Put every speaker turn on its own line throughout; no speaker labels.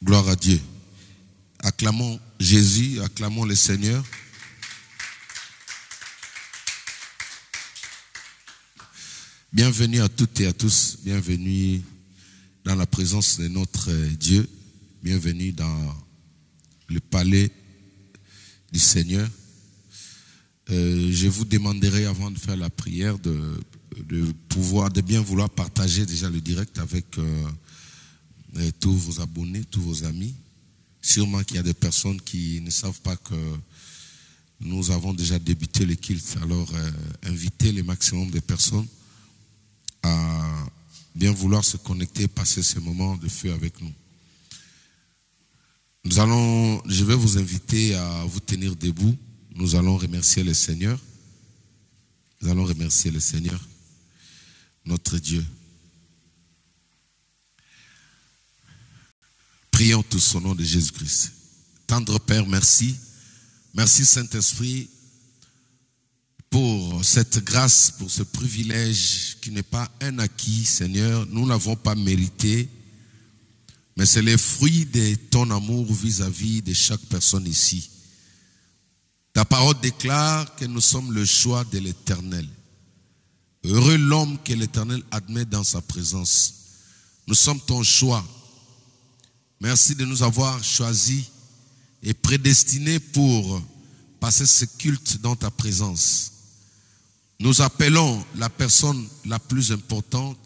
Gloire à Dieu. Acclamons Jésus, acclamons le Seigneur. Bienvenue à toutes et à tous. Bienvenue dans la présence de notre Dieu. Bienvenue dans le palais du Seigneur. Je vous demanderai avant de faire la prière de bien vouloir partager déjà le direct avec tous vos abonnés, tous vos amis. Sûrement qu'il y a des personnes qui ne savent pas que nous avons déjà débuté le culte. Alors, invitez le maximum de personnes à bien vouloir se connecter et passer ce moment de feu avec nous. Je vais vous inviter à vous tenir debout. Nous allons remercier le Seigneur. Nous allons remercier le Seigneur, notre Dieu. Prions tous au nom de Jésus-Christ. Tendre Père, merci. Merci Saint-Esprit pour cette grâce, pour ce privilège qui n'est pas un acquis, Seigneur. Nous ne l'avons pas mérité, mais c'est le fruit de ton amour vis-à-vis de chaque personne ici. Ta parole déclare que nous sommes le choix de l'Éternel. Heureux l'homme que l'Éternel admet dans sa présence. Nous sommes ton choix. Merci de nous avoir choisis et prédestinés pour passer ce culte dans ta présence. Nous appelons la personne la plus importante,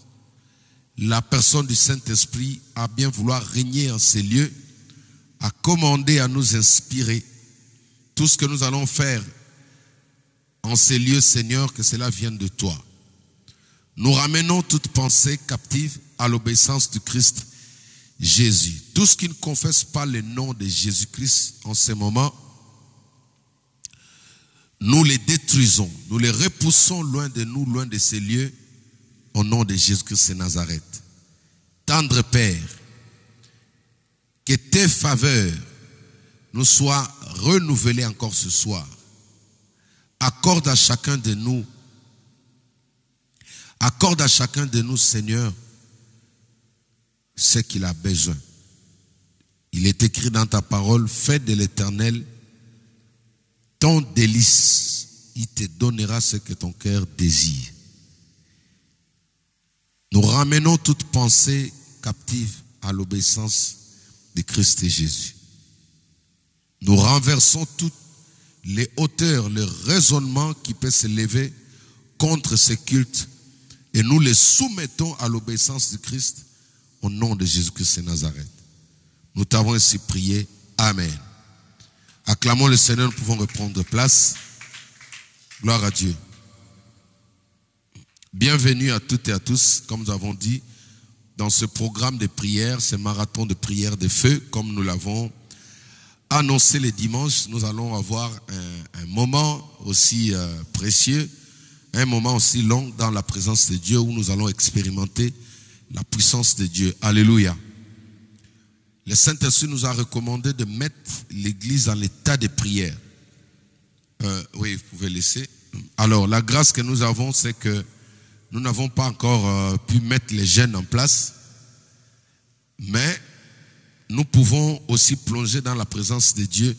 la personne du Saint-Esprit, à bien vouloir régner en ces lieux, à commander, à nous inspirer. Tout ce que nous allons faire en ces lieux, Seigneur, que cela vienne de toi. Nous ramenons toute pensée captive à l'obéissance du Christ Jésus. Tout ce qui ne confesse pas le nom de Jésus-Christ en ce moment, nous les détruisons, nous les repoussons loin de nous, loin de ces lieux, au nom de Jésus-Christ de Nazareth. Tendre Père, que tes faveurs nous soient renouvelées encore ce soir. Accorde à chacun de nous, Seigneur, ce qu'il a besoin. Il est écrit dans ta parole, fais de l'Éternel ton délice, il te donnera ce que ton cœur désire. Nous ramenons toute pensée captive à l'obéissance de Christ et Jésus. Nous renversons toutes les hauteurs, le raisonnement qui peut se lever contre ce culte et nous les soumettons à l'obéissance de Christ au nom de Jésus-Christ de Nazareth. Nous t'avons ainsi prié. Amen. Acclamons le Seigneur, nous pouvons reprendre place. Gloire à Dieu. Bienvenue à toutes et à tous, comme nous avons dit, dans ce programme de prière, ce marathon de prière de feu, comme nous l'avons annoncé les dimanches. Nous allons avoir un moment aussi précieux, un moment aussi long dans la présence de Dieu où nous allons expérimenter la puissance de Dieu. Alléluia. Le Saint-Esprit nous a recommandé de mettre l'Église en état de prière. Oui, vous pouvez laisser. Alors, la grâce que nous avons, c'est que nous n'avons pas encore pu mettre les jeûnes en place, mais nous pouvons aussi plonger dans la présence de Dieu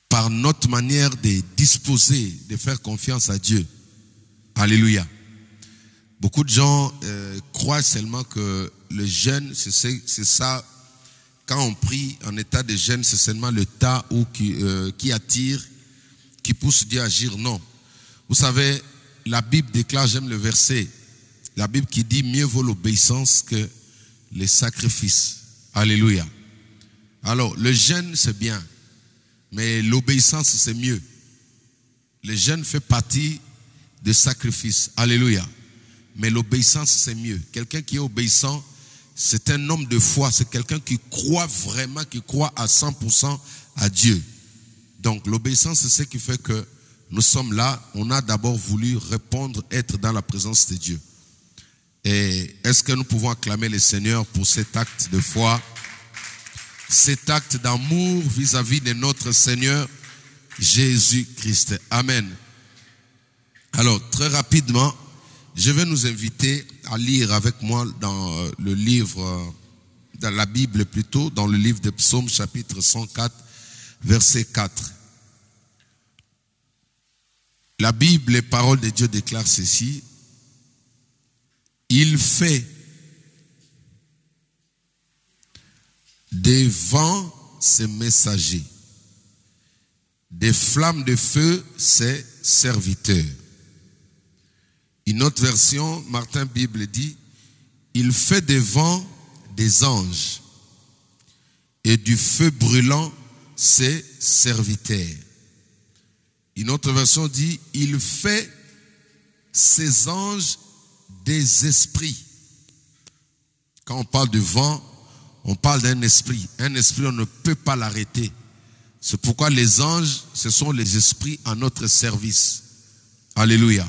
par notre manière de disposer, de faire confiance à Dieu. Alléluia. Beaucoup de gens croient seulement que le jeûne, c'est ça. Quand on prie en état de jeûne, c'est seulement le tas qui attire, qui pousse Dieu à agir. Non. Vous savez, la Bible déclare, j'aime le verset, la Bible qui dit mieux vaut l'obéissance que les sacrifices. Alléluia. Alors, le jeûne, c'est bien, mais l'obéissance, c'est mieux. Le jeûne fait partie des sacrifices. Alléluia. Mais l'obéissance, c'est mieux. Quelqu'un qui est obéissant, c'est un homme de foi. C'est quelqu'un qui croit vraiment, qui croit à 100% à Dieu. Donc, l'obéissance, c'est ce qui fait que nous sommes là. On a d'abord voulu répondre, être dans la présence de Dieu. Et est-ce que nous pouvons acclamer le Seigneur pour cet acte de foi, cet acte d'amour vis-à-vis de notre Seigneur Jésus-Christ. Amen. Alors, très rapidement, je vais nous inviter à lire avec moi dans le livre dans la Bible plutôt, dans le livre de Psaumes, chapitre 104, verset 4. La Bible, les paroles de Dieu déclarent ceci. Il fait des vents ses messagers, des flammes de feu ses serviteurs. Une autre version, Martin Bible dit, il fait des vents des anges et du feu brûlant ses serviteurs. Une autre version dit, il fait ses anges des esprits. Quand on parle de vent, on parle d'un esprit. Un esprit, on ne peut pas l'arrêter. C'est pourquoi les anges, ce sont les esprits à notre service. Alléluia.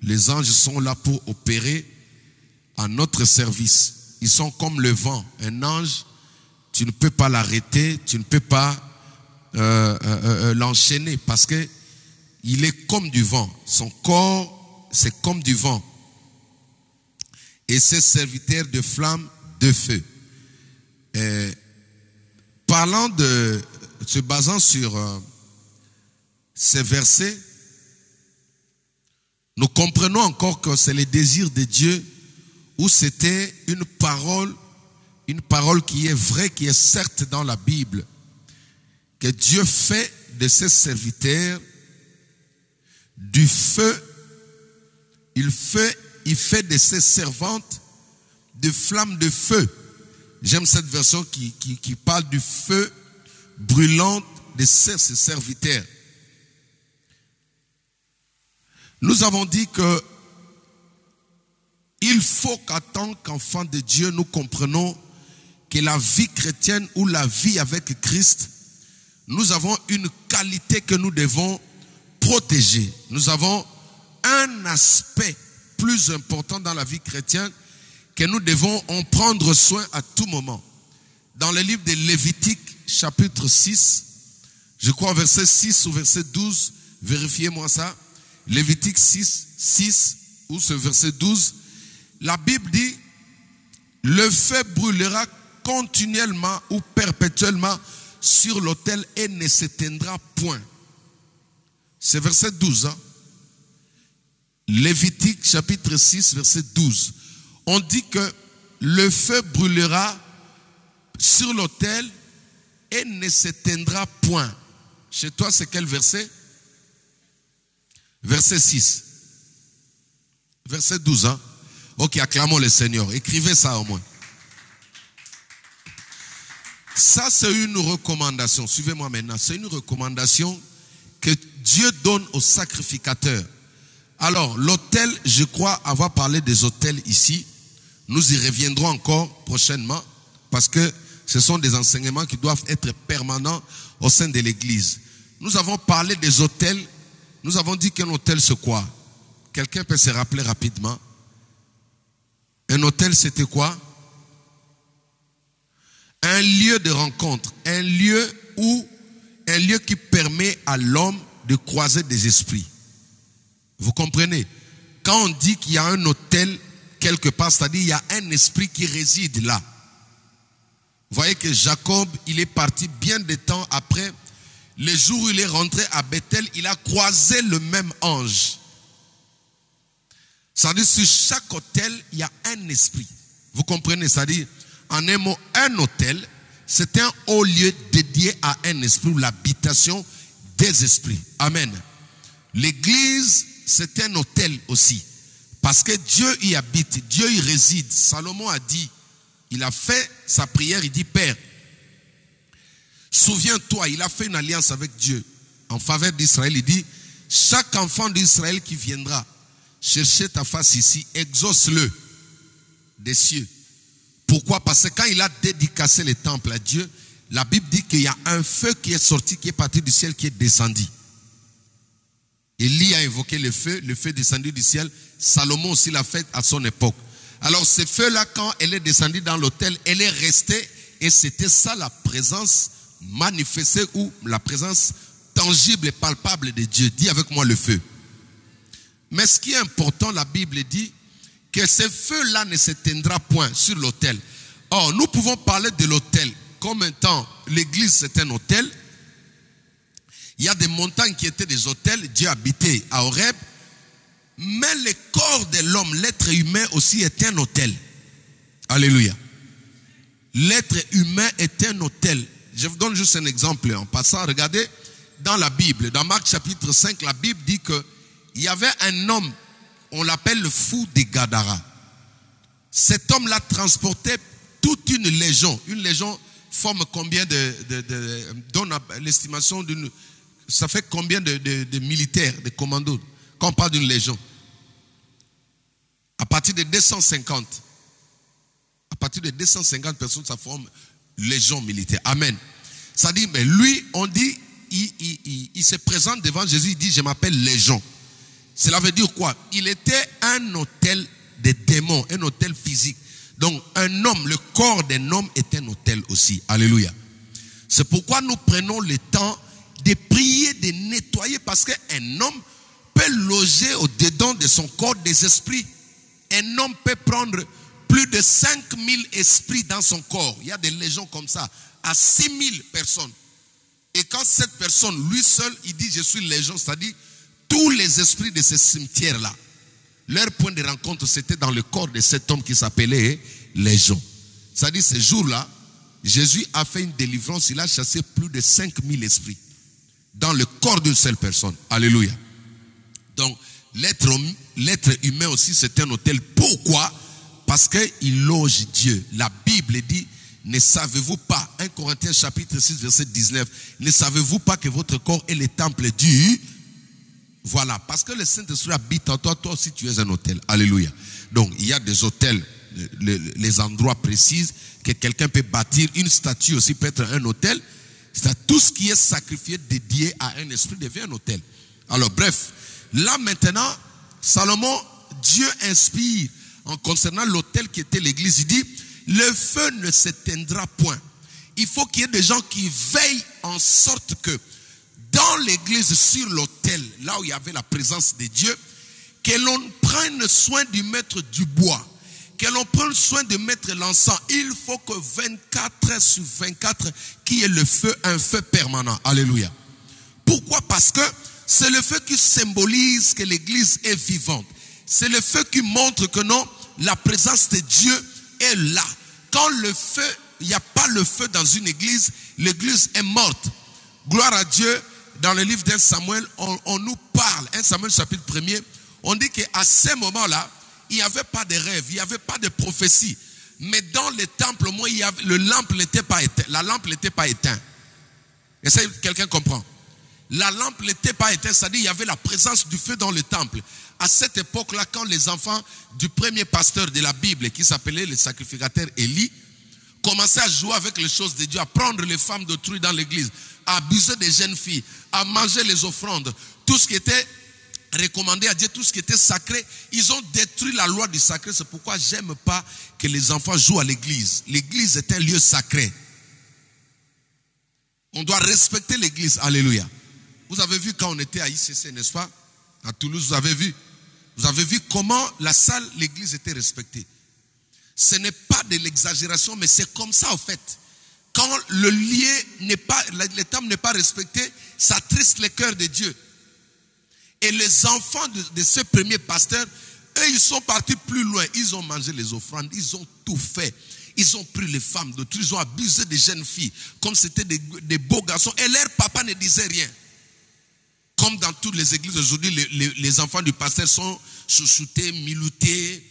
Les anges sont là pour opérer à notre service. Ils sont comme le vent. Un ange, tu ne peux pas l'arrêter, tu ne peux pas l'enchaîner parce que il est comme du vent. Son corps, c'est comme du vent. Et ses serviteurs de flammes de feu. Se basant sur ces versets, nous comprenons encore que c'est le désir de Dieu où c'était une parole qui est vraie, qui est certes dans la Bible, que Dieu fait de ses serviteurs du feu, il fait de ses servantes de flammes de feu. J'aime cette version qui parle du feu brûlant de ses serviteurs. Nous avons dit que il faut qu'en tant qu'enfants de Dieu, nous comprenions que la vie chrétienne ou la vie avec Christ, nous avons une qualité que nous devons protéger. Nous avons un aspect plus important dans la vie chrétienne que nous devons en prendre soin à tout moment. Dans le livre de Lévitique, chapitre 6, je crois verset 6 ou verset 12, vérifiez-moi ça. Lévitique 6 ou ce verset 12, la Bible dit, le feu brûlera continuellement ou perpétuellement sur l'autel et ne s'éteindra point. C'est verset 12. Hein? Lévitique chapitre 6, verset 12. On dit que le feu brûlera sur l'autel et ne s'éteindra point. Chez toi, c'est quel verset? Verset 6. Verset 12. Hein? Ok, acclamons le Seigneur. Écrivez ça au moins. Ça, c'est une recommandation. Suivez-moi maintenant. C'est une recommandation que Dieu donne aux sacrificateurs. Alors, l'autel, je crois avoir parlé des autels ici. Nous y reviendrons encore prochainement parce que ce sont des enseignements qui doivent être permanents au sein de l'Église. Nous avons parlé des autels. Nous avons dit qu'un autel, c'est quoi? Quelqu'un peut se rappeler rapidement? Un autel, c'était quoi? Un lieu de rencontre, un lieu qui permet à l'homme de croiser des esprits. Vous comprenez? Quand on dit qu'il y a un autel quelque part, c'est-à-dire il y a un esprit qui réside là. Vous voyez que Jacob, il est parti bien de temps après. Le jour où il est rentré à Bethel, il a croisé le même ange. C'est-à-dire sur chaque autel, il y a un esprit. Vous comprenez? C'est-à-dire, en un mot, un autel, c'est un haut lieu dédié à un esprit ou l'habitation des esprits. Amen. L'église, c'est un autel aussi. Parce que Dieu y habite, Dieu y réside. Salomon a dit, il a fait sa prière, il dit, Père, souviens-toi, il a fait une alliance avec Dieu en faveur d'Israël. Il dit, chaque enfant d'Israël qui viendra chercher ta face ici, exauce-le des cieux. Pourquoi? Parce que quand il a dédicacé le temple à Dieu, la Bible dit qu'il y a un feu qui est sorti, qui est parti du ciel, qui est descendu. Élie a invoqué le feu descendu du ciel. Salomon aussi l'a fait à son époque. Alors ce feu-là, quand elle est descendue dans l'autel, elle est restée et c'était ça la présence manifestée ou la présence tangible et palpable de Dieu. Dis avec moi le feu. Mais ce qui est important, la Bible dit que ce feu-là ne s'éteindra point sur l'autel. Or, nous pouvons parler de l'autel. Comme un temps, l'église c'est un autel. Il y a des montagnes qui étaient des autels. Dieu habitait à Horeb. Mais le corps de l'homme, l'être humain aussi est un autel. Alléluia. L'être humain est un autel. Je vous donne juste un exemple en passant. Regardez dans la Bible, dans Marc chapitre 5, la Bible dit que il y avait un homme, on l'appelle le fou des Gadara. Cet homme-là transportait toute une légion. Une légion forme combien donne l'estimation d'une, ça fait combien de militaires, de commandos, quand on parle d'une légion? À partir de 250. À partir de 250 personnes, ça forme légion militaire. Amen. Ça dit, mais lui, on dit, il se présente devant Jésus, il dit, je m'appelle légion. Cela veut dire quoi? Il était un autel de démons, un autel physique. Donc, un homme, le corps d'un homme est un autel aussi. Alléluia. C'est pourquoi nous prenons le temps de prier, de nettoyer, parce qu'un homme peut loger au-dedans de son corps des esprits. Un homme peut prendre plus de 5000 esprits dans son corps. Il y a des légions comme ça, à 6000 personnes. Et quand cette personne, lui seul, il dit je suis légion, c'est-à-dire tous les esprits de ce cimetière-là, leur point de rencontre, c'était dans le corps de cet homme qui s'appelait légion. C'est-à-dire ce jour-là, Jésus a fait une délivrance, il a chassé plus de 5000 esprits dans le corps d'une seule personne. Alléluia. Donc, l'être humain aussi, c'est un autel. Pourquoi? Parce qu'il loge Dieu. La Bible dit, ne savez-vous pas, 1 Corinthiens chapitre 6, verset 19, ne savez-vous pas que votre corps est le temple du... Voilà, parce que le Saint-Esprit habite en toi, toi aussi tu es un autel. Alléluia. Donc, il y a des autels, les endroits précis que quelqu'un peut bâtir. Une statue aussi peut être un autel. C'est tout ce qui est sacrifié, dédié à un esprit devient un autel. Alors, bref, là maintenant, Salomon, Dieu inspire en concernant l'autel qui était l'église. Il dit, le feu ne s'éteindra point. Il faut qu'il y ait des gens qui veillent en sorte que dans l'église, sur l'autel, là où il y avait la présence de Dieu, que l'on prenne soin de mettre du bois, que l'on prenne soin de mettre l'encens. Il faut que 24 heures sur 24, qu'il y ait le feu, un feu permanent. Alléluia. Pourquoi? Parce que c'est le feu qui symbolise que l'église est vivante. C'est le feu qui montre que non, la présence de Dieu est là. Quand le feu, il n'y a pas le feu dans une église, l'église est morte. Gloire à Dieu. Dans le livre d'Un Samuel, on nous parle, 1 Samuel chapitre 1er, on dit qu'à ce moment-là, il n'y avait pas de rêve, il n'y avait pas de prophétie. Mais dans le temple, moi, la lampe n'était pas éteinte. Est-ce que quelqu'un comprend? La lampe n'était pas éteinte, c'est-à-dire il y avait la présence du feu dans le temple. À cette époque-là, quand les enfants du premier pasteur de la Bible, qui s'appelait le sacrificateur Élie, commençaient à jouer avec les choses de Dieu, à prendre les femmes d'autrui dans l'église, à abuser des jeunes filles, à manger les offrandes, tout ce qui était recommandé à Dieu, tout ce qui était sacré, ils ont détruit la loi du sacré. C'est pourquoi j'aime pas que les enfants jouent à l'église. L'église est un lieu sacré. On doit respecter l'église. Alléluia. Vous avez vu quand on était à ICC, n'est-ce pas? À Toulouse, vous avez vu comment la salle, l'église était respectée. Ce n'est pas de l'exagération, mais c'est comme ça en fait. Quand le lieu n'est pas, le temple n'est pas respecté, ça attriste le cœur de Dieu. Et les enfants de ce premier pasteur, eux, ils sont partis plus loin. Ils ont mangé les offrandes, ils ont tout fait. Ils ont pris les femmes d'autrui, ils ont abusé des jeunes filles, comme c'était des beaux garçons. Et leur papa ne disait rien. Comme dans toutes les églises aujourd'hui, les enfants du pasteur sont chouchoutés, miloutés,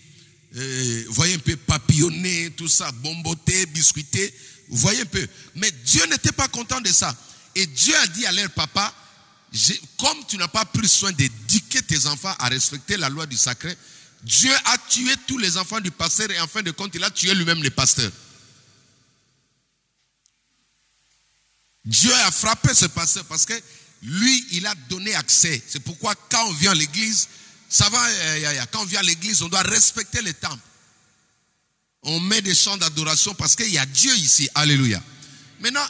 voyez un peu papillonnés, tout ça, bombotés, biscuités. Vous voyez un peu. Mais Dieu n'était pas content de ça. Et Dieu a dit à leur papa, comme tu n'as pas pris soin d'éduquer tes enfants à respecter la loi du sacré, Dieu a tué tous les enfants du pasteur et en fin de compte, il a tué lui-même les pasteurs. Dieu a frappé ce pasteur parce que lui, il a donné accès. C'est pourquoi quand on vient à l'église, ça va, quand on vient à l'église, on doit respecter les temples. On met des chants d'adoration parce qu'il y a Dieu ici. Alléluia. Maintenant,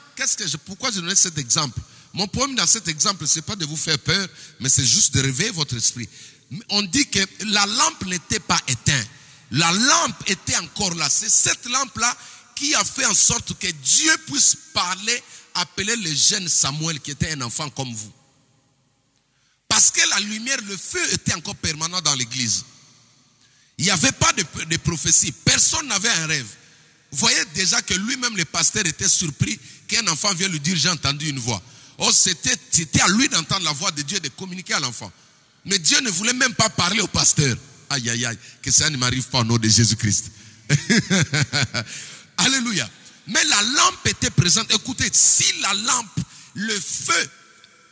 pourquoi je donne cet exemple? Mon problème dans cet exemple, ce n'est pas de vous faire peur, mais c'est juste de réveiller votre esprit. On dit que la lampe n'était pas éteinte. La lampe était encore là. C'est cette lampe-là qui a fait en sorte que Dieu puisse parler, appeler le jeune Samuel qui était un enfant comme vous. Parce que la lumière, le feu était encore permanent dans l'église. Il n'y avait pas de prophétie. Personne n'avait un rêve. Vous voyez déjà que lui-même, le pasteur, était surpris qu'un enfant vienne lui dire, j'ai entendu une voix. Oh, c'était à lui d'entendre la voix de Dieu, de communiquer à l'enfant. Mais Dieu ne voulait même pas parler au pasteur. Aïe, aïe, aïe, que ça ne m'arrive pas au nom de Jésus-Christ. Alléluia. Mais la lampe était présente. Écoutez, si la lampe, le feu,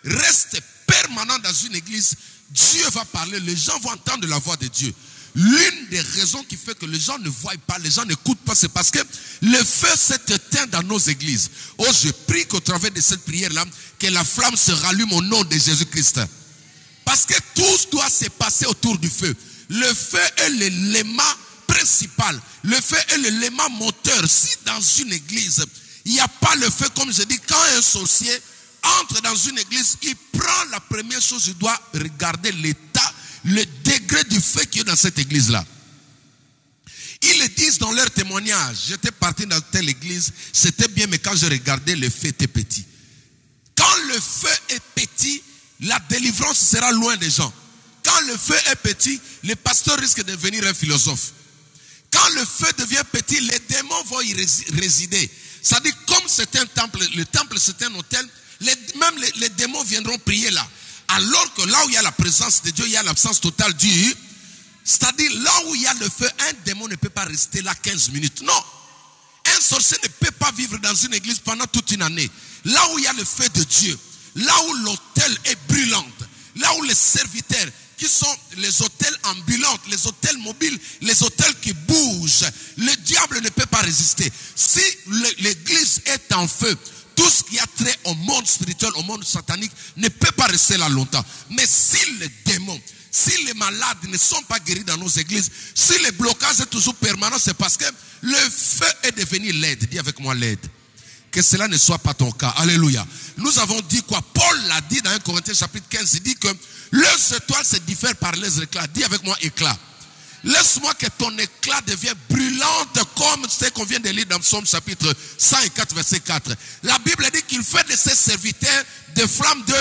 reste permanent dans une église, Dieu va parler, les gens vont entendre la voix de Dieu. L'une des raisons qui fait que les gens ne voient pas, les gens n'écoutent pas, c'est parce que le feu s'est éteint dans nos églises. Oh, je prie qu'au travers de cette prière-là, que la flamme se rallume au nom de Jésus-Christ. Parce que tout doit se passer autour du feu. Le feu est l'élément principal. Le feu est l'élément moteur. Si dans une église, il n'y a pas le feu, comme je dis, quand un sorcier entre dans une église, il prend la première chose, il doit regarder l'état, le degré du feu qui est dans cette église-là. Ils le disent dans leur témoignage. J'étais parti dans telle église, c'était bien, mais quand je regardais, le feu était petit. Quand le feu est petit, la délivrance sera loin des gens. Quand le feu est petit, le pasteur risque de devenir un philosophe. Quand le feu devient petit, les démons vont y résider. C'est-à-dire, comme c'est un temple, le temple c'est un hôtel, même les démons viendront prier là. Alors que là où il y a la présence de Dieu, il y a l'absence totale du... C'est-à-dire, là où il y a le feu, un démon ne peut pas rester là 15 minutes. Non. Un sorcier ne peut pas vivre dans une église pendant toute une année. Là où il y a le feu de Dieu, là où l'autel est brûlant, là où les serviteurs, qui sont les hôtels ambulants, les hôtels mobiles, les hôtels qui bougent, le diable ne peut pas résister. Si l'église est en feu, tout ce qui a trait au monde spirituel, au monde satanique, ne peut pas rester là longtemps. Mais si les démons, si les malades ne sont pas guéris dans nos églises, si le blocage est toujours permanent, c'est parce que le feu est devenu laide. Dis avec moi laide. Que cela ne soit pas ton cas. Alléluia. Nous avons dit quoi? Paul l'a dit dans 1 Corinthiens chapitre 15. Il dit que leurs étoiles se diffèrent par les éclats. Dis avec moi éclat. Laisse-moi que ton éclat devienne brûlante comme ce qu'on vient de lire dans Psaume chapitre 104 verset 4. La Bible dit qu'il fait de ses serviteurs des flammes de...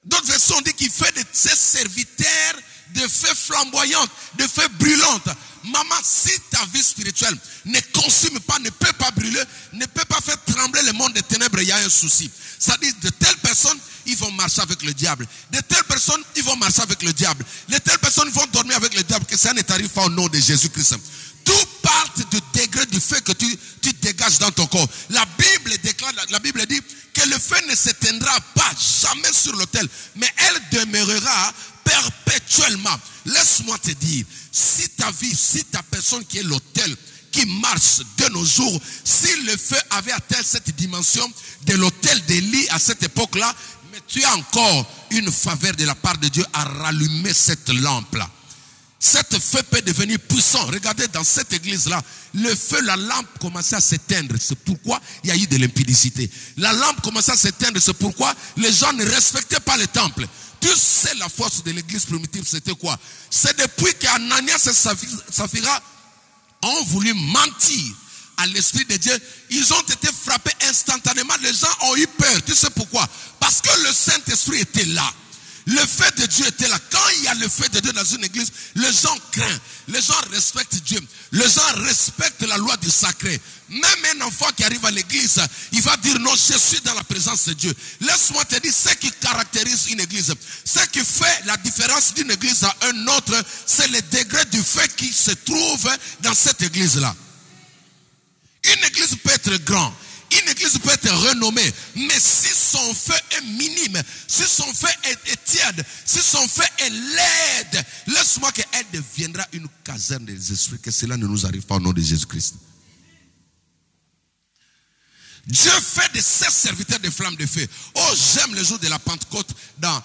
D'autres versions dit qu'il fait de ses serviteurs de feux flamboyantes, de feux brûlantes. Maman, si ta vie spirituelle ne consume pas, ne peut pas brûler, ne peut pas faire trembler le monde des ténèbres, il y a un souci. C'est-à-dire, de telles personnes, ils vont marcher avec le diable. De telles personnes, ils vont marcher avec le diable. De telles personnes vont dormir avec le diable. Que ça ne t'arrive pas au nom de Jésus-Christ. Tout part du degré du feu que tu dégages dans ton corps. La Bible déclare, la Bible dit que le feu ne s'éteindra pas jamais sur l'autel, mais elle demeurera perpétuellement. Laisse-moi te dire, si ta vie, si ta personne qui est l'autel, qui marche de nos jours, si le feu avait atteint cette dimension de l'autel d'Élie à cette époque-là, mais tu as encore une faveur de la part de Dieu à rallumer cette lampe-là. Cet feu peut devenir puissant. Regardez dans cette église-là, le feu, la lampe commençait à s'éteindre. C'est pourquoi il y a eu de l'impudicité. La lampe commençait à s'éteindre. C'est pourquoi les gens ne respectaient pas le temple. Tu sais la force de l'église primitive, c'était quoi? C'est depuis qu'Ananias et Saphira ont voulu mentir à l'Esprit de Dieu, ils ont été frappés instantanément. Les gens ont eu peur. Tu sais pourquoi? Parce que le Saint-Esprit était là. Le feu de Dieu était là. Quand il y a le feu de Dieu dans une église, les gens craignent. Les gens respectent Dieu. Les gens respectent la loi du sacré. Même un enfant qui arrive à l'église, il va dire non, je suis dans la présence de Dieu. Laisse-moi te dire, ce qui caractérise une église, ce qui fait la différence d'une église à un autre, c'est le degré du feu qui se trouve dans cette église-là. Une église peut être grande. Une église peut être renommée, mais si son feu est minime, si son feu est tiède, si son feu est laide, laisse-moi qu'elle deviendra une caserne des esprits, que cela ne nous arrive pas au nom de Jésus-Christ. Dieu fait de ses serviteurs des flammes de feu. Oh, j'aime le jour de la Pentecôte dans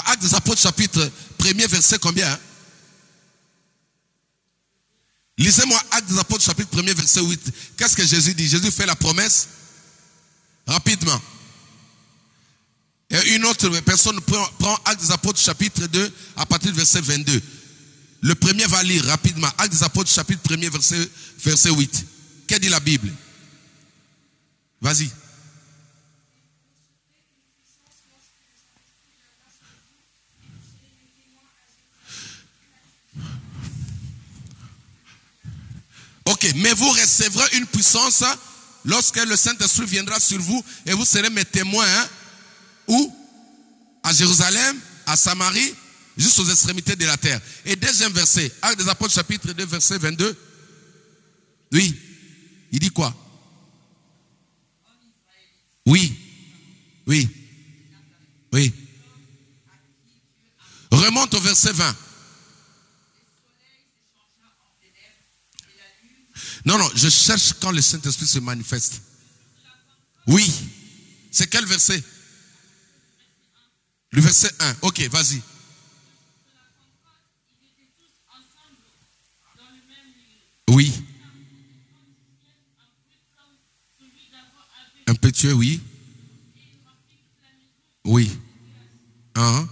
Actes des Apôtres chapitre 1er verset combien hein? Lisez-moi Actes des Apôtres chapitre 1er verset 8. Qu'est-ce que Jésus dit? Jésus fait la promesse rapidement. Et une autre personne prend Actes des Apôtres chapitre 2 à partir du verset 22. Le premier va lire rapidement. Actes des Apôtres, chapitre 1er, verset 8. Qu'est-ce dit la Bible? Vas-y. Ok, mais vous recevrez une puissance lorsque le Saint-Esprit viendra sur vous et vous serez mes témoins. Hein? Où? À Jérusalem, à Samarie, jusqu'aux extrémités de la terre. Et deuxième verset, Actes des Apôtres, chapitre 2, verset 22. Oui. Il dit quoi? Oui. Oui. Oui. Remonte au verset 20. Non, non, je cherche quand le Saint-Esprit se manifeste. Oui. C'est quel verset? Le verset 1. Ok, vas-y. Oui. Impétueux, oui. Oui. Uh-huh.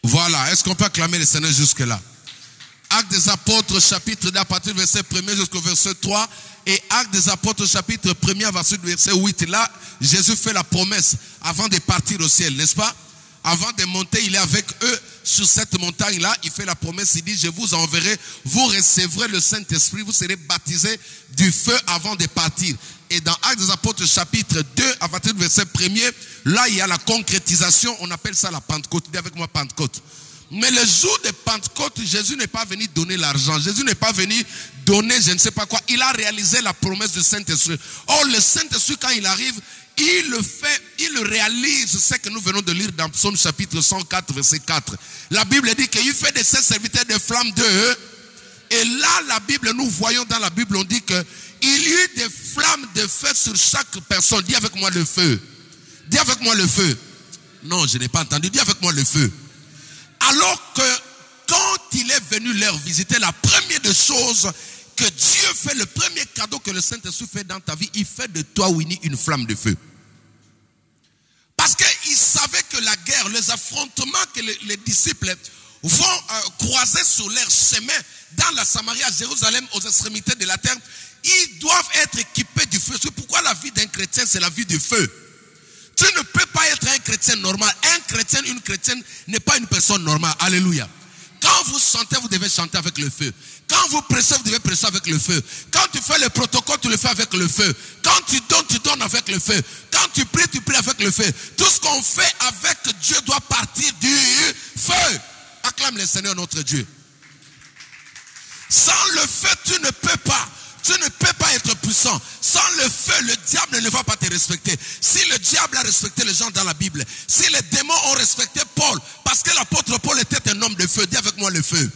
Voilà. Est-ce qu'on peut acclamer le Seigneur jusque-là? Actes des Apôtres, chapitre 2, à partir du verset 1er jusqu'au verset 3. Et Actes des Apôtres, chapitre 1er, à partir du verset 8. Là, Jésus fait la promesse avant de partir au ciel, n'est-ce pas? Avant de monter, il est avec eux sur cette montagne-là. Il fait la promesse, il dit, je vous enverrai, vous recevrez le Saint-Esprit, vous serez baptisés du feu avant de partir. Et dans Actes des Apôtres, chapitre 2, à partir du verset 1er, là, il y a la concrétisation, on appelle ça la Pentecôte. Dis avec moi Pentecôte. Mais le jour de Pentecôte, Jésus n'est pas venu donner l'argent. Jésus n'est pas venu donner je ne sais pas quoi. Il a réalisé la promesse du Saint-Esprit. Or, le Saint-Esprit, quand il arrive, il le fait, il le réalise. Ce que nous venons de lire dans Psaume chapitre 104, verset 4. La Bible dit qu'il fait de ses serviteurs des flammes de eux. Et là, la Bible, nous voyons dans la Bible, on dit que il y eut des flammes de feu sur chaque personne. Dis avec moi le feu. Dis avec moi le feu. Non, je n'ai pas entendu. Dis avec moi le feu. Alors que quand il est venu leur visiter, la première des choses que Dieu fait, le premier cadeau que le Saint-Esprit fait dans ta vie, il fait de toi, Winnie, une flamme de feu. Parce qu'il savait que la guerre, les affrontements que les disciples vont croiser sur leur chemin dans la Samarie, à Jérusalem, aux extrémités de la terre, ils doivent être équipés du feu. C'est pourquoi la vie d'un chrétien, c'est la vie du feu. Tu ne peux pas être un chrétien normal. Un chrétien, une chrétienne n'est pas une personne normale. Alléluia. Quand vous chantez, vous devez chanter avec le feu. Quand vous prêchez, vous devez prêcher avec le feu. Quand tu fais le protocole, tu le fais avec le feu. Quand tu donnes avec le feu. Quand tu pries avec le feu. Tout ce qu'on fait avec Dieu doit partir du feu. Acclame le Seigneur notre Dieu. Sans le feu, tu ne peux pas. Tu ne peux pas être puissant. Sans le feu, le diable ne va pas te respecter. Si le diable a respecté les gens dans la Bible, si les démons ont respecté Paul, parce que l'apôtre Paul était un homme de feu, dis avec moi le feu.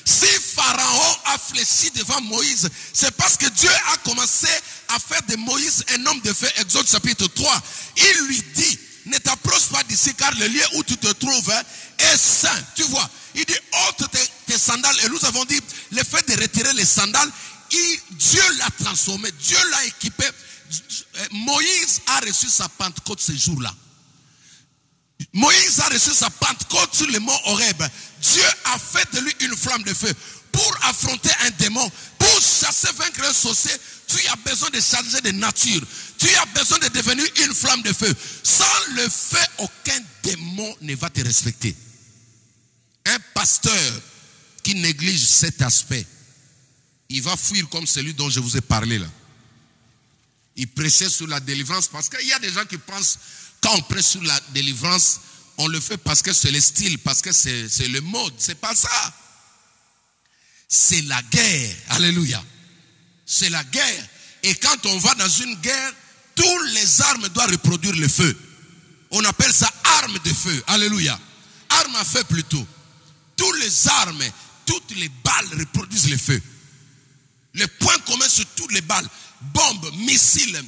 Si Pharaon a fléchi devant Moïse, c'est parce que Dieu a commencé à faire de Moïse un homme de feu. Exode chapitre 3. Il lui dit, ne t'approche pas d'ici car le lieu où tu te trouves est saint. Tu vois, il dit, ôte tes sandales. Et nous avons dit, le fait de retirer les sandales, Dieu l'a transformé, Dieu l'a équipé. Moïse a reçu sa Pentecôte ce jour-là. Moïse a reçu sa Pentecôte sur le mont Horeb. Dieu a fait de lui une flamme de feu. Pour affronter un démon, pour chasser, vaincre un sorcier, tu as besoin de changer de nature. Tu as besoin de devenir une flamme de feu. Sans le feu, aucun démon ne va te respecter. Un pasteur qui néglige cet aspect, il va fuir comme celui dont je vous ai parlé là. Il prêchait sur la délivrance parce qu'il y a des gens qui pensent quand on prêche sur la délivrance, on le fait parce que c'est le style, parce que c'est le mode. C'est pas ça. C'est la guerre. Alléluia. C'est la guerre. Et quand on va dans une guerre, toutes les armes doivent reproduire le feu. On appelle ça arme de feu. Alléluia. Arme à feu plutôt. Toutes les armes, toutes les balles reproduisent le feu. Le point commun sur toutes les balles, bombes, missiles,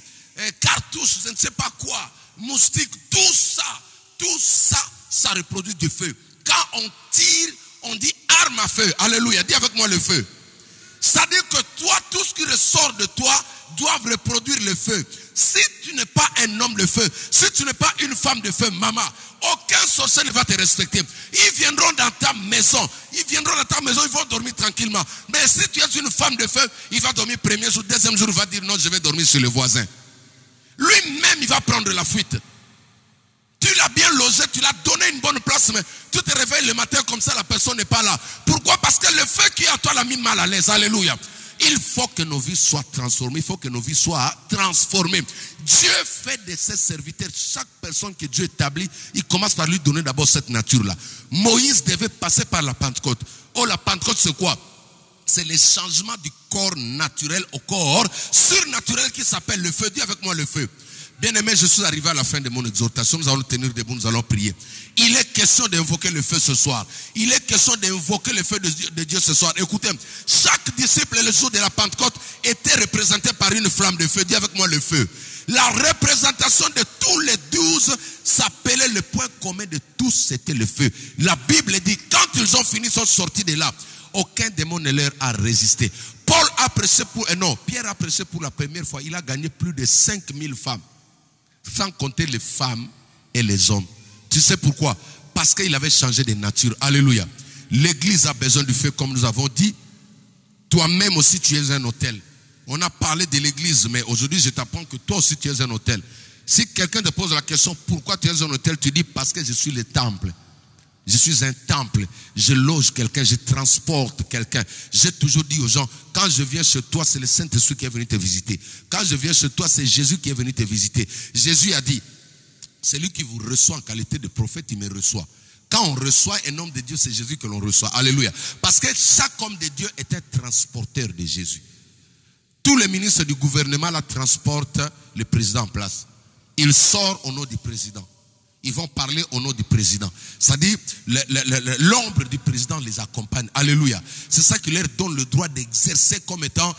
cartouches, je ne sais pas quoi, moustiques, tout ça, ça reproduit du feu. Quand on tire, on dit arme à feu. Alléluia, dis avec moi le feu. C'est-à-dire que toi, tout ce qui ressort de toi doivent reproduire le feu. Si tu n'es pas un homme de feu, si tu n'es pas une femme de feu, maman, aucun sorcier ne va te respecter. Ils viendront dans ta maison. Ils vont dormir tranquillement. Mais si tu es une femme de feu, il va dormir premier jour, deuxième jour, il va dire non, je vais dormir chez le voisin. Lui-même, il va prendre la fuite. Tu l'as bien logé, tu l'as donné une bonne place, mais tu te réveilles le matin comme ça, la personne n'est pas là. Pourquoi? Parce que le feu qui est à toi l'a mis mal à l'aise. Alléluia. Il faut que nos vies soient transformées, il faut que nos vies soient transformées. Dieu fait de ses serviteurs, chaque personne que Dieu établit, il commence par lui donner d'abord cette nature-là. Moïse devait passer par la Pentecôte. Oh, la Pentecôte, c'est quoi? C'est le changement du corps naturel au corps surnaturel qui s'appelle le feu. Dis avec moi le feu. Bien-aimé, je suis arrivé à la fin de mon exhortation. Nous allons tenir debout, nous allons prier. Il est question d'invoquer le feu ce soir. Il est question d'invoquer le feu de Dieu ce soir. Écoutez, chaque disciple le jour de la Pentecôte était représenté par une flamme de feu. Dis avec moi le feu. La représentation de tous les 12 s'appelait le point commun de tous, c'était le feu. La Bible dit, quand ils ont fini, ils sont sortis de là. Aucun démon ne leur a résisté. Pierre a prêché pour la première fois. Il a gagné plus de 5000 femmes. Sans compter les femmes et les hommes. Tu sais pourquoi? Parce qu'il avait changé de nature. Alléluia. L'église a besoin du feu, comme nous avons dit. Toi-même aussi, tu es un autel. On a parlé de l'église, mais aujourd'hui, je t'apprends que toi aussi, tu es un autel. Si quelqu'un te pose la question, pourquoi tu es un autel? Tu dis, parce que je suis le temple. Je suis un temple, je loge quelqu'un, je transporte quelqu'un. J'ai toujours dit aux gens, quand je viens chez toi, c'est le Saint-Esprit qui est venu te visiter. Quand je viens chez toi, c'est Jésus qui est venu te visiter. Jésus a dit, celui qui vous reçoit en qualité de prophète, il me reçoit. Quand on reçoit un homme de Dieu, c'est Jésus que l'on reçoit. Alléluia. Parce que chaque homme de Dieu est un transporteur de Jésus. Tous les ministres du gouvernement la transportent le président en place. Il sort au nom du président. Ils vont parler au nom du président. C'est-à-dire, l'ombre du président les accompagne. Alléluia. C'est ça qui leur donne le droit d'exercer comme étant,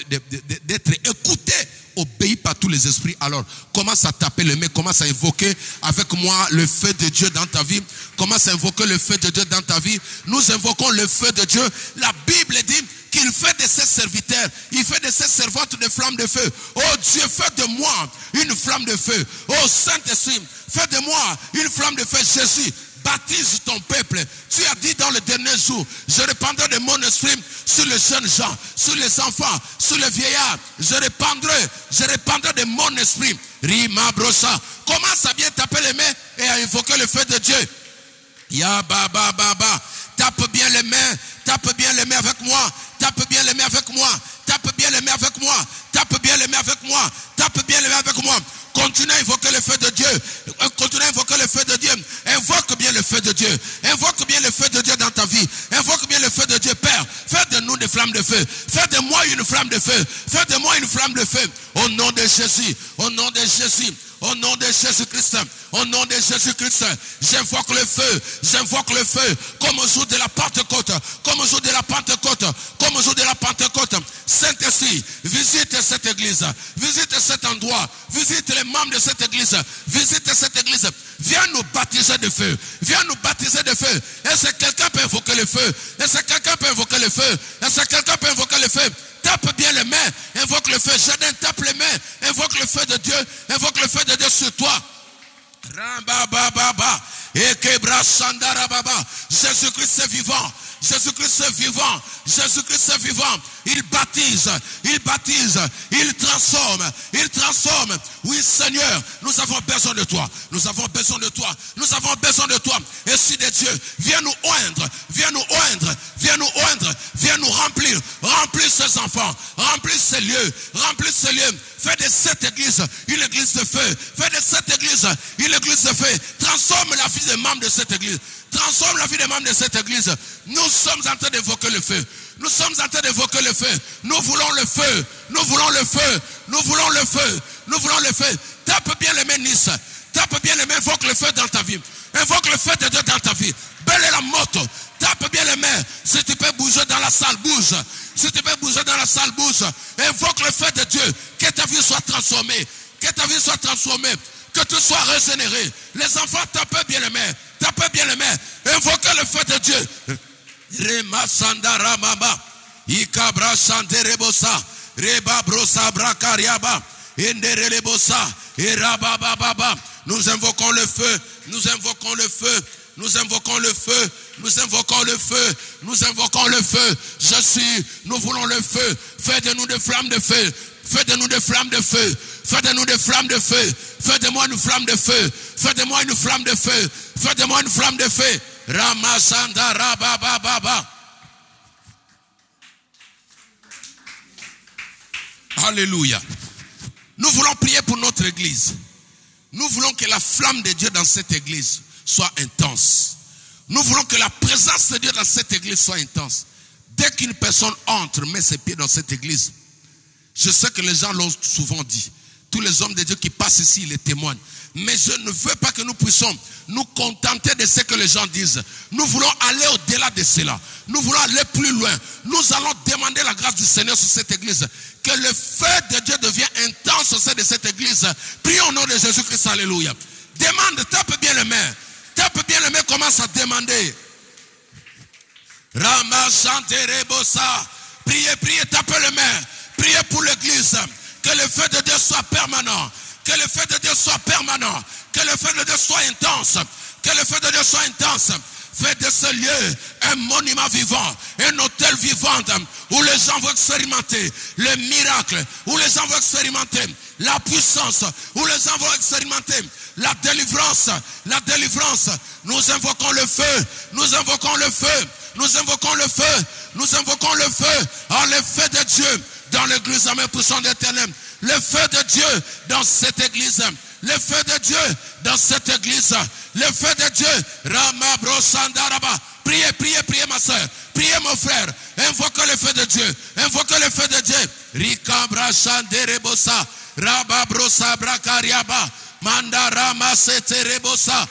d'être écoutés, obéis par tous les esprits. Alors, commence à taper les mains, commence à invoquer avec moi le feu de Dieu dans ta vie. Commence à invoquer le feu de Dieu dans ta vie. Nous invoquons le feu de Dieu. La Bible dit qu'il fait de ses serviteurs, il fait de ses servantes des flammes de feu. Oh Dieu, fais de moi une flamme de feu. Oh Saint-Esprit, fais de moi une flamme de feu. Jésus, baptise ton peuple. Tu as dit dans le dernier jour, je répandrai de mon esprit sur les jeunes gens, sur les enfants, sur les vieillards. Je répandrai de mon esprit. Rima brosa. Commence à bien taper les mains et à invoquer le feu de Dieu. Ya baba baba. Tape bien les mains. Tape bien les mains avec moi. Tape bien les mains avec moi. Tape bien les mains avec moi. Tape bien les mains avec moi. Tape bien les mains avec moi. Continue à invoquer le feu de Dieu. Continue à invoquer le feu de Dieu. Invoque bien le feu de Dieu. Invoque bien le feu de Dieu dans ta vie. Invoque bien le feu de Dieu. Père, fais de nous des flammes de feu. Fais de moi une flamme de feu. Fais de moi une flamme de feu. Au nom de Jésus. Au nom de Jésus. Au nom de Jésus-Christ, au nom de Jésus-Christ, j'invoque le feu, comme au jour de la Pentecôte, comme au jour de la Pentecôte, comme au jour de la Pentecôte. Saint-Esprit, visite cette église, visite cet endroit, visite les membres de cette église, visite cette église. Viens nous baptiser de feu, viens nous baptiser de feu. Est-ce que quelqu'un peut invoquer le feu? Est-ce que quelqu'un peut invoquer le feu? Est-ce que quelqu'un peut invoquer le feu? Tape bien les mains, invoque le feu. Jardin, tape les mains, invoque le feu de Dieu, invoque le feu de Dieu sur toi. Rambababa, Ekebra Sandarababa. Jésus-Christ est vivant. Jésus-Christ est vivant. Jésus-Christ est vivant. Il baptise, il transforme. Oui, Seigneur, nous avons besoin de toi. Nous avons besoin de toi. Nous avons besoin de toi. Esprit de Dieu, viens nous oindre. Viens nous oindre. Viens nous oindre. Viens nous remplir. Remplis ces enfants. Remplis ces lieux. Remplis ces lieux. Fais de cette église une église de feu. Fais de cette église une église de feu. Transforme la vie des membres de cette église. Transforme la vie des membres de cette église. Nous sommes en train d'évoquer le feu. Nous sommes en train d'évoquer le feu. Nous voulons le feu. Nous voulons le feu. Nous voulons le feu. Nous voulons le feu. Tape bien les mains, Nice. Tape bien les mains. Invoque le feu dans ta vie. Invoque le feu de Dieu dans ta vie. Belle est la moto. Tape bien les mains. Si tu peux bouger dans la salle, bouge. Si tu peux bouger dans la salle, bouge. Invoque le feu de Dieu. Que ta vie soit transformée. Que ta vie soit transformée. Que tu sois régénéré. Les enfants, tapez bien les mains. Tapez bien les mains. Invoquez le feu de Dieu. Rema Sandara Mama. Ikabra Sanderebosa. Reba brosa brakariaba. Enderelebosa. Erabababa. Nous invoquons le feu. Nous invoquons le feu. Nous invoquons le feu. Nous invoquons le feu. Nous invoquons le feu. Nous voulons le feu. Fais de nous des flammes de feu. Fais de nous des flammes de feu. Fais de nous des flammes de feu. Fais de moi une flamme de feu. Fais de moi une flamme de feu. Fais de moi une flamme de feu. Ramasanda rabababa. Alléluia. Nous voulons prier pour notre église. Nous voulons que la flamme de Dieu dans cette église soit intense. Nous voulons que la présence de Dieu dans cette église soit intense. Dès qu'une personne entre, met ses pieds dans cette église, je sais que les gens l'ont souvent dit. Tous les hommes de Dieu qui passent ici, ils les témoignent. Mais je ne veux pas que nous puissions nous contenter de ce que les gens disent. Nous voulons aller au-delà de cela. Nous voulons aller plus loin. Nous allons demander la grâce du Seigneur sur cette église. Que le feu de Dieu devienne intense au sein de cette église. Prions au nom de Jésus-Christ. Alléluia. Demande, tape bien les mains. Tape bien les mains, commence à demander. Ramasanterebosa. Priez, priez, tapez les mains. Priez pour l'église. Que le feu de Dieu soit permanent. Que le feu de Dieu soit permanent. Que le feu de Dieu soit intense. Que le feu de Dieu soit intense. Fais de ce lieu un monument vivant, un hôtel vivant où les gens vont expérimenter le miracle, où les gens vont expérimenter la puissance, où les gens vont expérimenter la délivrance. La délivrance. Nous invoquons le feu. Nous invoquons le feu. Nous invoquons le feu. Nous invoquons le feu. Ah, le feu de Dieu dans l'église, amen, puissant d'éternel. Le feu de Dieu dans cette église. Le feu de Dieu dans cette église. Le feu de Dieu. Ramabrosandaraba. Priez, priez, priez ma soeur. Priez mon frère. Invoquez le feu de Dieu. Invoquez le feu de Dieu. Rikabrashanderebosa. Rababrosa brakariaba. Mandarama seterebosa.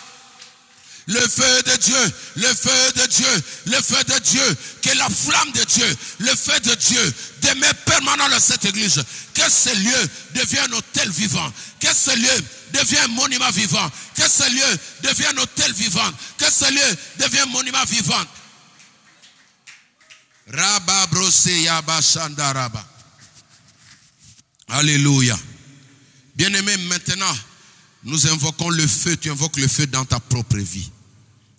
Le feu de Dieu, le feu de Dieu, le feu de Dieu, que la flamme de Dieu, le feu de Dieu demeure permanent dans cette église. Que ce lieu devienne un hôtel vivant. Que ce lieu devienne un monument vivant. Que ce lieu devienne un hôtel vivant. Que ce lieu devienne un monument vivant. Rabba brose yaba shandaraba. Alléluia. Bien-aimé, maintenant, nous invoquons le feu. Tu invoques le feu dans ta propre vie.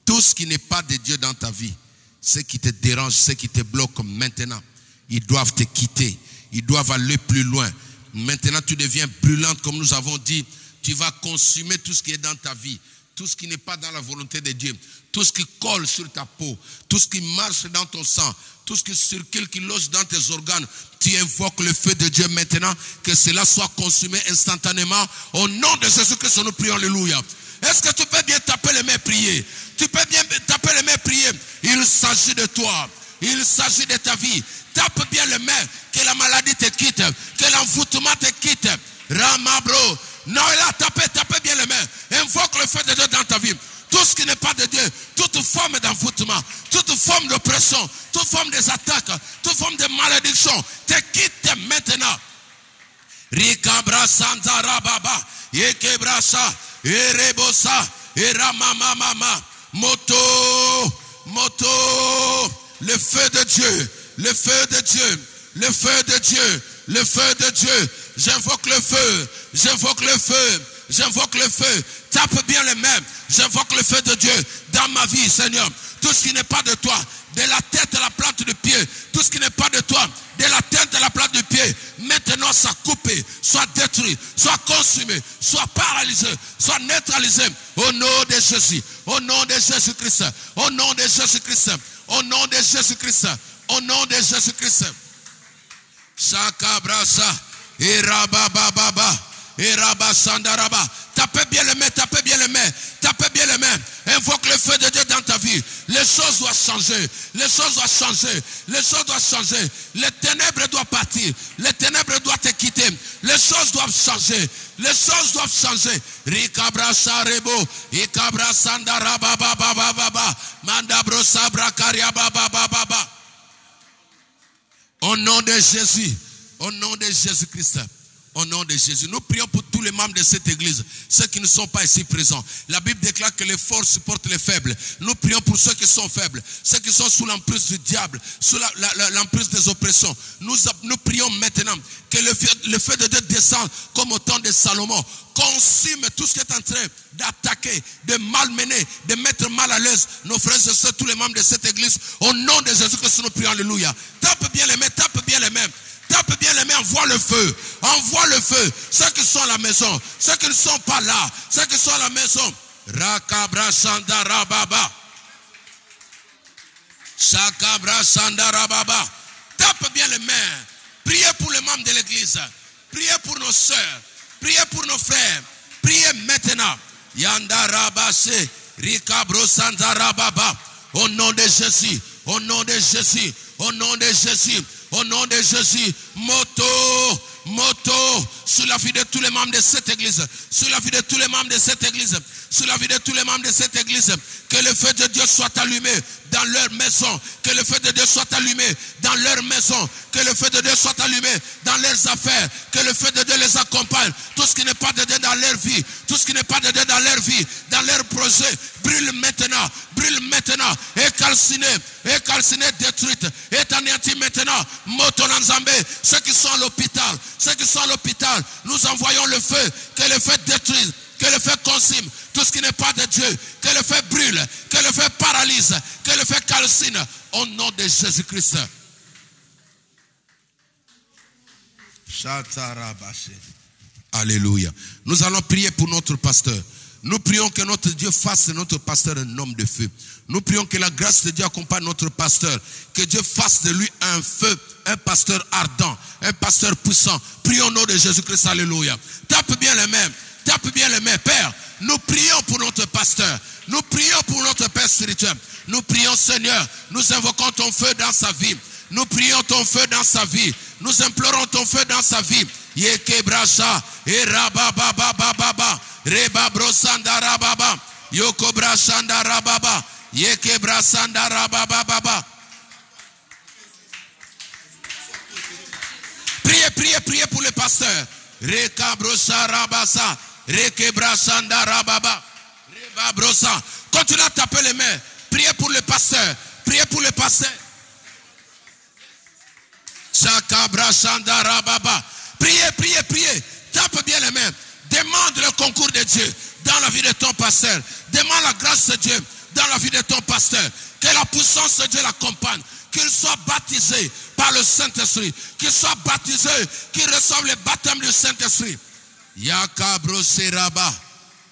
Tout ce qui n'est pas de Dieu dans ta vie, ce qui te dérange, ce qui te bloque maintenant, ils doivent te quitter. Ils doivent aller plus loin. Maintenant, tu deviens brûlante, comme nous avons dit. Tu vas consumer tout ce qui est dans ta vie. Tout ce qui n'est pas dans la volonté de Dieu. Tout ce qui colle sur ta peau. Tout ce qui marche dans ton sang. Tout ce qui circule, qui loge dans tes organes. Tu invoques le feu de Dieu maintenant. Que cela soit consumé instantanément. Au nom de Jésus-Christ, nous prions. Alléluia. Est-ce que tu peux bien taper les mains et prier? Tu peux bien taper les mains et prier. Il s'agit de toi. Il s'agit de ta vie. Tape bien les mains. Que la maladie te quitte. Que l'envoûtement te quitte. Ramabro. Non, là, tapez bien les mains. Invoque le feu de Dieu dans ta vie. Tout ce qui n'est pas de Dieu, toute forme d'envoûtement, toute forme d'oppression, toute forme des attaques, toute forme de malédiction, te quitte maintenant. Rikabra Santara Baba, Yekebrasa, Erebosa, Eramamama, Moto, le feu de Dieu, le feu de Dieu, le feu de Dieu, le feu de Dieu. J'invoque le feu, j'invoque le feu, j'invoque le feu. Tape bien les mains. J'invoque le feu de Dieu dans ma vie, Seigneur. Tout ce qui n'est pas de toi, de la tête à la plante du pied, tout ce qui n'est pas de toi, de la tête à la plante du pied, maintenant soit coupé, soit détruit, soit consumé, soit paralysé, soit neutralisé. Au nom de Jésus, au nom de Jésus-Christ, au nom de Jésus-Christ, au nom de Jésus-Christ, au nom de Jésus-Christ. Sakabrasa, Irabababa, Irabasandaraba. Tapez bien les mains, tapez bien les mains, tapez bien les mains. Invoque le feu de Dieu dans ta vie. Les choses doivent changer, les choses doivent changer, les choses doivent changer. Les ténèbres doivent partir, les ténèbres doivent te quitter. Les choses doivent changer, les choses doivent changer. Rikabrasa rebo, Ikabrasandaraba baba baba, Mandabrosa brakaria baba baba. Au nom de Jésus, au nom de Jésus-Christ, au nom de Jésus, nous prions pour tous tous les membres de cette église, ceux qui ne sont pas ici présents. La Bible déclare que les forts supportent les faibles. Nous prions pour ceux qui sont faibles, ceux qui sont sous l'emprise du diable, sous l'emprise des oppressions. Nous prions maintenant que le feu de Dieu descende comme au temps de Salomon, consume tout ce qui est en train d'attaquer, de malmener, de mettre mal à l'aise nos frères et sœurs, tous les membres de cette église. Au nom de Jésus-Christ, nous prions, alléluia. Tape bien les mains, tape bien les mains. Tape bien les mains, envoie le feu. Envoie le feu. Ceux qui sont à la maison, ceux qui ne sont pas là, ceux qui sont à la maison. Rakabra Sandara Baba. Shakabra Sandara Baba. Tape bien les mains. Priez pour les membres de l'église. Priez pour nos sœurs. Priez pour nos frères. Priez maintenant. Yandara Basse. Rikabro Sandara Baba. Au nom de Jésus. Au nom de Jésus. Au nom de Jésus. Au nom de Jésus, moto, sur la vie de tous les membres de cette église, sur la vie de tous les membres de cette église, sur la vie de tous les membres de cette église, que le feu de Dieu soit allumé dans leur maison, que le feu de Dieu soit allumé dans leur maison, que le feu de Dieu soit allumé dans leurs affaires, que le feu de Dieu les accompagne. Tout ce qui n'est pas de Dieu dans leur vie, tout ce qui n'est pas de Dieu dans leur vie, dans leurs projets, brûle maintenant, et calciné, détruite, et anéanti maintenant. Motonanzambe, ceux qui sont à l'hôpital, nous envoyons le feu, que le feu détruise, que le feu consume tout ce qui n'est pas de Dieu, que le feu brûle, que le feu paralyse, que le feu calcine, au nom de Jésus-Christ. Alléluia. Nous allons prier pour notre pasteur. Nous prions que notre Dieu fasse de notre pasteur un homme de feu. Nous prions que la grâce de Dieu accompagne notre pasteur. Que Dieu fasse de lui un feu, un pasteur ardent, un pasteur puissant. Prions au nom de Jésus-Christ, alléluia. Tape bien les mains, Père. Nous prions pour notre pasteur. Nous prions pour notre Père spirituel. Nous prions, Seigneur, nous invoquons ton feu dans sa vie. Nous prions ton feu dans sa vie. Nous implorons ton feu dans sa vie. Yekebrasha, Erabababababa, Rebabrosandara, Yokobrashandara Baba, Yekebrasandara Baba. Priez pour le pasteur. Rekabrosarabasa, Rekebrasandara Baba, Rebabrosa. Continuez à taper les mains. Priez pour le pasteur. Priez pour le pasteur. Shakabrasandara Baba. Priez. Tape bien les mains. Demande le concours de Dieu dans la vie de ton pasteur. Demande la grâce de Dieu dans la vie de ton pasteur. Que la puissance de Dieu l'accompagne. Qu'il soit baptisé par le Saint-Esprit. Qu'il soit baptisé, qu'il reçoive le baptême du Saint-Esprit. Yakabroseraba.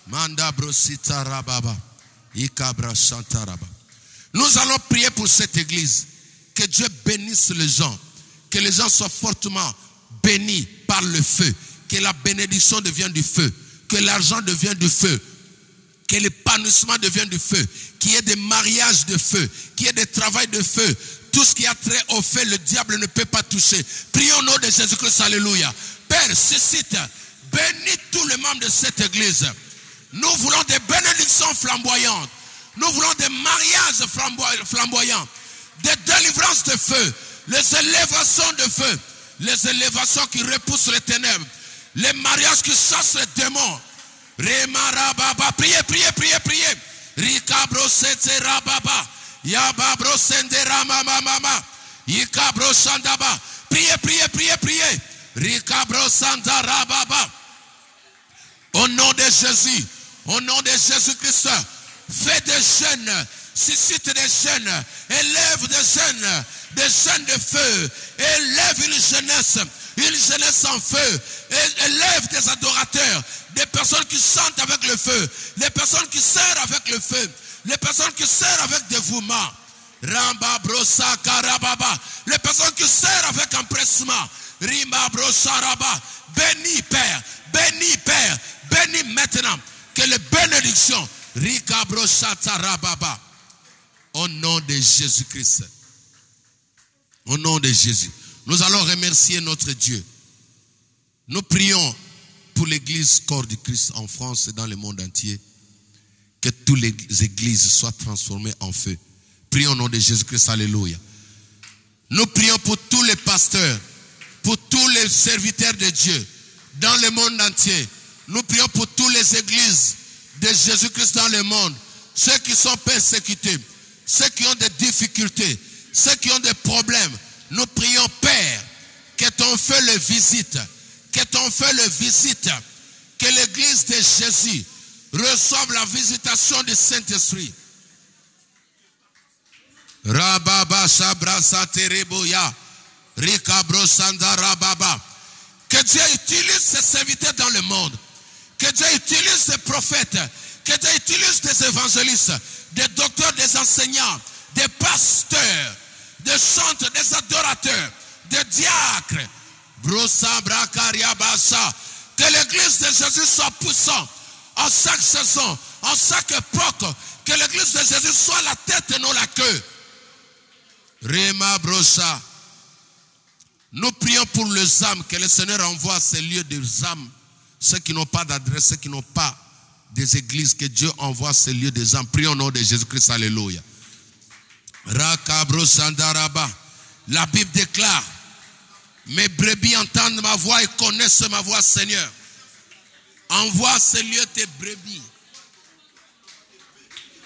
Mandabrositarababa. Ikabrashantaraba. Nous allons prier pour cette église. Que Dieu bénisse les gens. Que les gens soient fortement bénis par le feu. Que la bénédiction devienne du feu. Que l'argent devienne du feu. Que l'épanouissement devienne du feu. Qu'il y ait des mariages de feu. Qu'il y ait des travails de feu. Tout ce qui a trait au feu, le diable ne peut pas toucher. Prions au nom de Jésus-Christ, alléluia. Père, suscite, bénis tous les membres de cette église. Nous voulons des bénédictions flamboyantes. Nous voulons des mariages flamboyants. Des délivrances de feu. Les élévations de feu. Les élévations qui repoussent les ténèbres. Les mariages qui chassent les démons. Remarababa. Priez. Rikabro setera baba. Yababro sendera mama. Yikabro shandaba. Priez. Rikabro sandara baba. Au nom de Jésus. Au nom de Jésus-Christ. Fais des jeunes. Suscite des jeunes. Élève des jeunes de feu. Élève une jeunesse en feu. Élève des adorateurs, des personnes qui chantent avec le feu, des personnes qui servent avec le feu, les personnes qui servent avec dévouement. Ramba brosa karababa. Les personnes qui servent avec empressement. Rima brosa raba. Bénis Père, bénis maintenant. Que les bénédictions. Rika brosa tarababa. Au nom de Jésus-Christ. Au nom de Jésus. Nous allons remercier notre Dieu. Nous prions pour l'église corps du Christ en France et dans le monde entier. Que toutes les églises soient transformées en feu. Prions au nom de Jésus-Christ. Alléluia. Nous prions pour tous les pasteurs, pour tous les serviteurs de Dieu, dans le monde entier. Nous prions pour toutes les églises de Jésus-Christ dans le monde. Ceux qui sont persécutés, ceux qui ont des difficultés, ceux qui ont des problèmes. Nous prions, Père, que ton feu le visite. Que ton feu le visite. Que l'église de Jésus reçoive la visitation du Saint-Esprit. Rababa Shabrasa Tereboya. Rikabro Sanda Rababa. Que Dieu utilise ses serviteurs dans le monde. Que Dieu utilise des prophètes. Que Dieu utilise des évangélistes, des docteurs, des enseignants, des pasteurs, des chantres, des adorateurs, des diacres. Brosa Brakaria Basa. Que l'église de Jésus soit puissante en chaque saison, en chaque époque. Que l'église de Jésus soit la tête et non la queue. Rema Brosa. Nous prions pour les âmes, que le Seigneur envoie à ces lieux des âmes, ceux qui n'ont pas d'adresse, ceux qui n'ont pas des églises, que Dieu envoie à ces lieux des âmes. Prions au nom de Jésus-Christ, alléluia. Rakabro Sandaraba. La Bible déclare, mes brebis entendent ma voix et connaissent ma voix, Seigneur. Envoie à ces lieux tes brebis.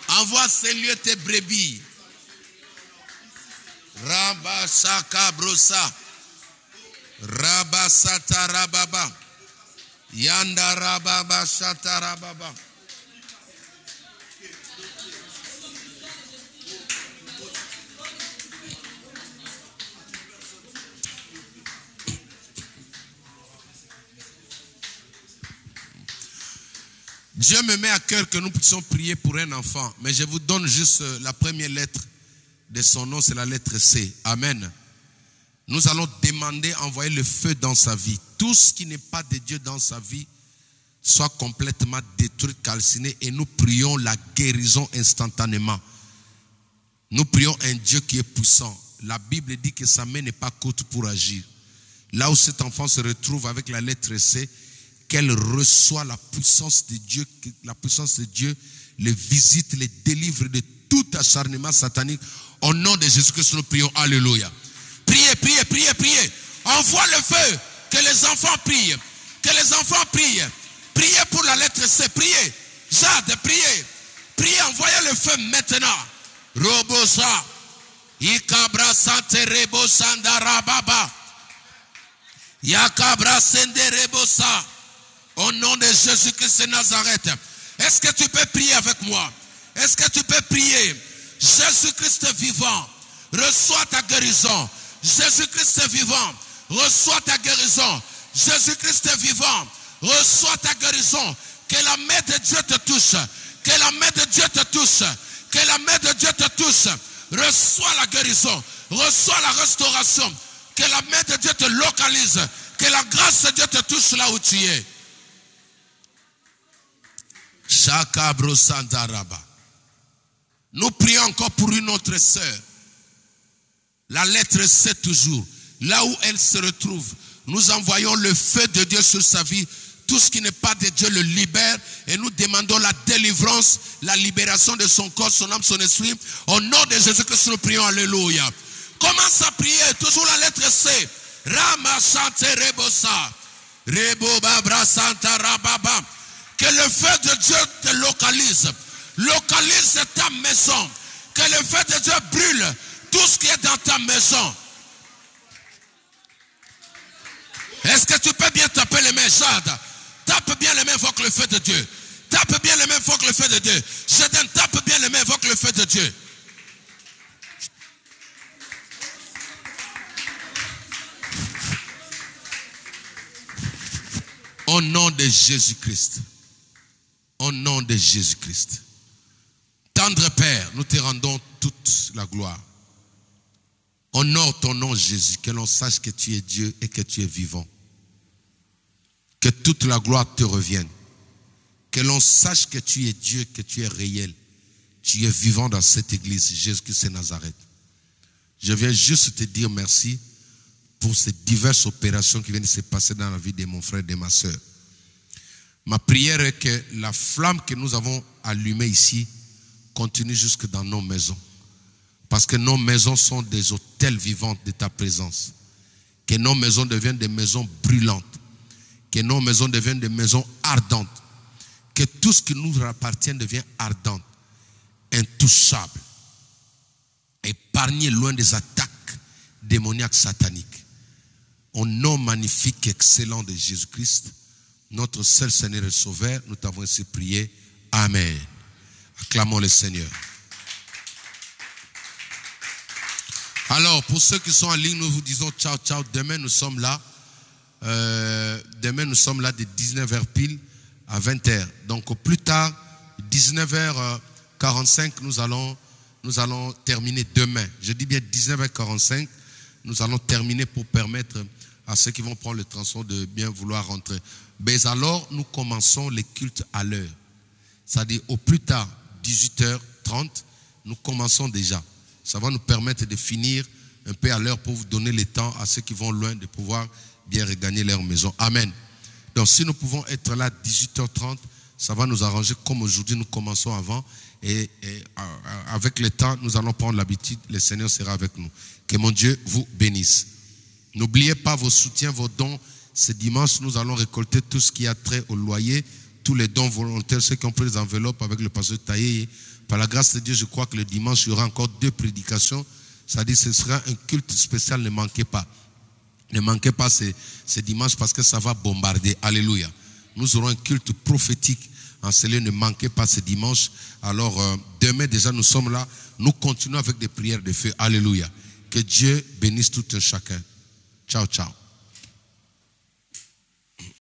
Envoie à ces lieux tes brebis. Rabba Saka Brosa. Rabba Sata Rababa. Yanda Rababa Sata Rababa. Dieu me met à cœur que nous puissions prier pour un enfant. Mais je vous donne juste la première lettre de son nom, c'est la lettre C. Amen. Nous allons demander, envoyer le feu dans sa vie. Tout ce qui n'est pas de Dieu dans sa vie soit complètement détruit, calciné. Et nous prions la guérison instantanément. Nous prions un Dieu qui est puissant. La Bible dit que sa main n'est pas courte pour agir. Là où cet enfant se retrouve avec la lettre C, qu'elle reçoit la puissance de Dieu, que la puissance de Dieu les visite, les délivre de tout acharnement satanique. Au nom de Jésus-Christ, nous prions. Alléluia. Priez, priez, priez, priez. Envoie le feu. Que les enfants prient. Que les enfants prient. Priez pour la lettre C. Priez. Jade, priez. Priez, envoyez le feu maintenant. Robosa. Ikabra sante rebo sandara baba. Yakabra sende rebosa. Au nom de Jésus-Christ de Nazareth. Est-ce que tu peux prier avec moi? Est-ce que tu peux prier? Jésus-Christ vivant, reçois ta guérison. Jésus-Christ vivant, reçois ta guérison. Jésus-Christ vivant, reçois ta guérison. Que la main de Dieu te touche. Que la main de Dieu te touche. Que la main de Dieu te touche. Reçois la guérison. Reçois la restauration. Que la main de Dieu te localise. Que la grâce de Dieu te touche là où tu es. Shakabro Sandaraba. Nous prions encore pour une autre sœur. La lettre C toujours. Là où elle se retrouve, nous envoyons le feu de Dieu sur sa vie. Tout ce qui n'est pas de Dieu le libère. Et nous demandons la délivrance, la libération de son corps, son âme, son esprit. Au nom de Jésus-Christ, nous prions. Alléluia. Commence à prier. Toujours la lettre C. Rama Sante Rebosa. Rebo Babra Santa Rababa. Que le feu de Dieu te localise. Localise ta maison. Que le feu de Dieu brûle tout ce qui est dans ta maison. Est-ce que tu peux bien taper les mains, Jade? Tape bien les mains, invoque le feu de Dieu. Tape bien les mains, invoque le feu de Dieu. Jaden, tape bien les mains, invoque le feu de Dieu. Au nom de Jésus-Christ. Au nom de Jésus-Christ. Tendre Père, nous te rendons toute la gloire. Honore ton nom Jésus, que l'on sache que tu es Dieu et que tu es vivant. Que toute la gloire te revienne. Que l'on sache que tu es Dieu, que tu es réel. Tu es vivant dans cette église, Jésus-Christ de Nazareth. Je viens juste te dire merci pour ces diverses opérations qui viennent de se passer dans la vie de mon frère et de ma soeur. Ma prière est que la flamme que nous avons allumée ici continue jusque dans nos maisons. Parce que nos maisons sont des autels vivants de ta présence. Que nos maisons deviennent des maisons brûlantes. Que nos maisons deviennent des maisons ardentes. Que tout ce qui nous appartient devienne ardent, intouchable, épargné loin des attaques démoniaques sataniques. Au nom magnifique et excellent de Jésus-Christ, notre seul Seigneur et Sauveur, nous t'avons ainsi prié. Amen. Acclamons le Seigneur. Alors, pour ceux qui sont en ligne, nous vous disons ciao, ciao. Demain, nous sommes là. De 19h pile à 20h. Donc, au plus tard, 19h45, nous allons terminer demain. Je dis bien 19h45, nous allons terminer pour permettre à ceux qui vont prendre le transport de bien vouloir rentrer. Mais alors, nous commençons les cultes à l'heure. C'est-à-dire, au plus tard, 18h30, nous commençons déjà. Ça va nous permettre de finir un peu à l'heure pour vous donner le temps à ceux qui vont loin de pouvoir bien regagner leur maison. Amen. Donc, si nous pouvons être là 18h30, ça va nous arranger comme aujourd'hui, nous commençons avant. Et avec le temps, nous allons prendre l'habitude. Le Seigneur sera avec nous. Que mon Dieu vous bénisse. N'oubliez pas vos soutiens, vos dons. Ce dimanche, nous allons récolter tout ce qui a trait au loyer, tous les dons volontaires, ceux qui ont pris les enveloppes avec le pasteur Taïe. Par la grâce de Dieu, je crois que le dimanche, il y aura encore 2 prédications. C'est-à-dire que ce sera un culte spécial, ne manquez pas. Ne manquez pas ce dimanche parce que ça va bombarder. Alléluia. Nous aurons un culte prophétique en ce lieu. Ne manquez pas ce dimanche. Alors, demain déjà, nous sommes là. Nous continuons avec des prières de feu. Alléluia. Que Dieu bénisse tout un chacun. Ciao, ciao.